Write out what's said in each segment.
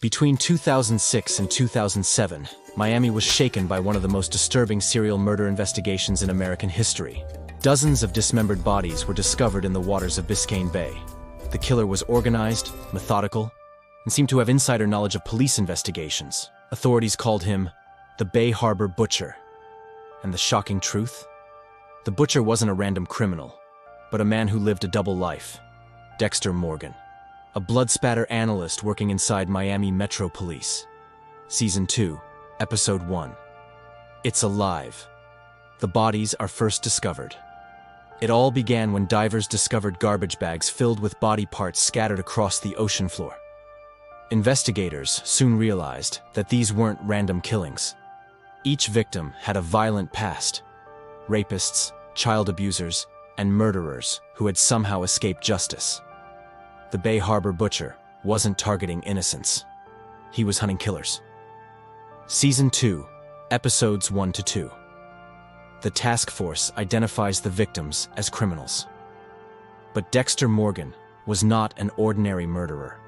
Between 2006 and 2007, Miami was shaken by one of the most disturbing serial murder investigations in American history. Dozens of dismembered bodies were discovered in the waters of Biscayne Bay. The killer was organized, methodical, and seemed to have insider knowledge of police investigations. Authorities called him the Bay Harbour Butcher. And the shocking truth? The butcher wasn't a random criminal, but a man who lived a double life. Dexter Morgan, a blood-spatter analyst working inside Miami Metro Police. Season 2, Episode 1. It's alive. The bodies are first discovered. It all began when divers discovered garbage bags filled with body parts scattered across the ocean floor. Investigators soon realized that these weren't random killings. Each victim had a violent past. Rapists, child abusers, and murderers who had somehow escaped justice. The Bay Harbour Butcher wasn't targeting innocents. He was hunting killers. Season 2, Episodes 1 to 2. The task force identifies the victims as criminals. But Dexter Morgan was not an ordinary murderer.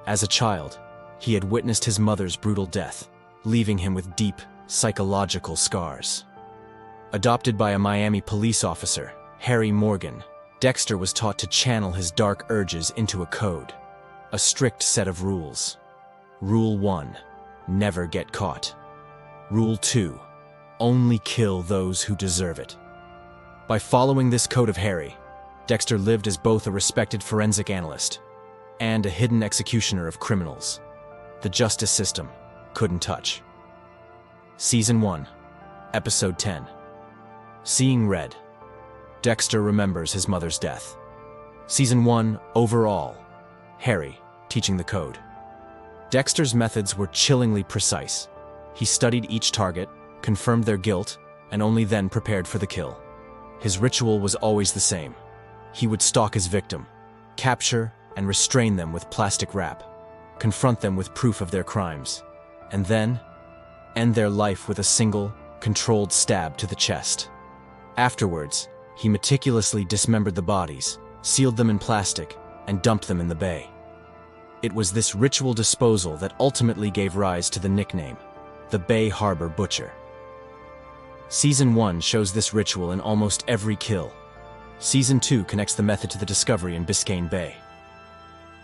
As a child, he had witnessed his mother's brutal death, leaving him with deep psychological scars. Adopted by a Miami police officer, Harry Morgan, Dexter was taught to channel his dark urges into a code, a strict set of rules. Rule 1, never get caught. Rule 2, only kill those who deserve it. By following this code of Harry, Dexter lived as both a respected forensic analyst and a hidden executioner of criminals the justice system couldn't touch. Season 1, Episode 10. Seeing Red. Dexter remembers his mother's death. Season 1, Overall. Harry, teaching the code. Dexter's methods were chillingly precise. He studied each target, confirmed their guilt, and only then prepared for the kill. His ritual was always the same. He would stalk his victim, capture and restrain them with plastic wrap, confront them with proof of their crimes, and then end their life with a single, controlled stab to the chest. Afterwards, he meticulously dismembered the bodies, sealed them in plastic, and dumped them in the bay. It was this ritual disposal that ultimately gave rise to the nickname, the Bay Harbour Butcher. Season 1 shows this ritual in almost every kill. Season 2 connects the method to the discovery in Biscayne Bay.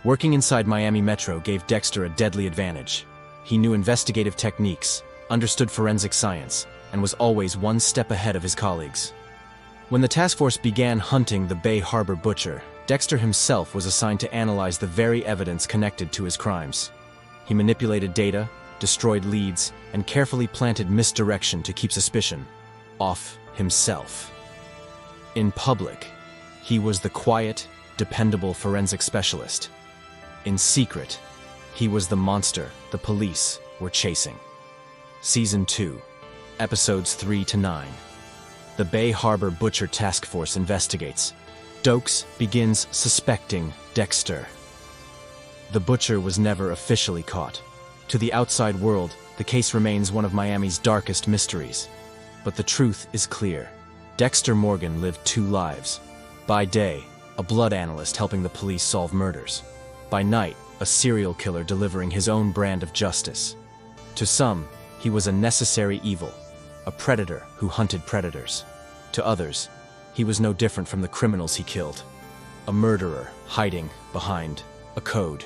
Working inside Miami Metro gave Dexter a deadly advantage. He knew investigative techniques, understood forensic science, and was always one step ahead of his colleagues. When the task force began hunting the Bay Harbour Butcher, Dexter himself was assigned to analyze the very evidence connected to his crimes. He manipulated data, destroyed leads, and carefully planted misdirection to keep suspicion off himself. In public, he was the quiet, dependable forensic specialist. In secret, he was the monster the police were chasing. Season 2, Episodes 3 to 9. The Bay Harbour Butcher Task Force investigates. Dokes begins suspecting Dexter. The butcher was never officially caught. To the outside world, the case remains one of Miami's darkest mysteries. But the truth is clear. Dexter Morgan lived two lives. By day, a blood analyst helping the police solve murders. By night, a serial killer delivering his own brand of justice. To some, he was a necessary evil, a predator who hunted predators. To others, he was no different from the criminals he killed, a murderer hiding behind a code.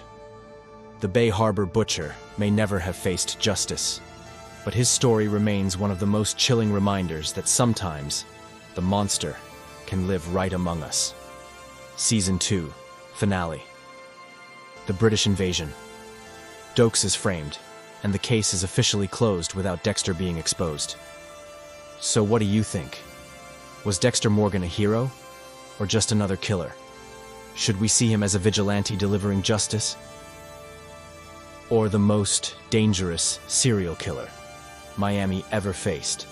The Bay Harbour Butcher may never have faced justice, but his story remains one of the most chilling reminders that sometimes the monster can live right among us. Season 2, Finale. The British Invasion. Dokes is framed, and the case is officially closed without Dexter being exposed. So what do you think? Was Dexter Morgan a hero, or just another killer? Should we see him as a vigilante delivering justice? Or the most dangerous serial killer Miami ever faced?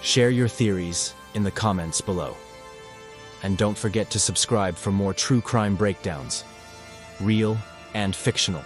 Share your theories in the comments below. And don't forget to subscribe for more true crime breakdowns, real and fictional.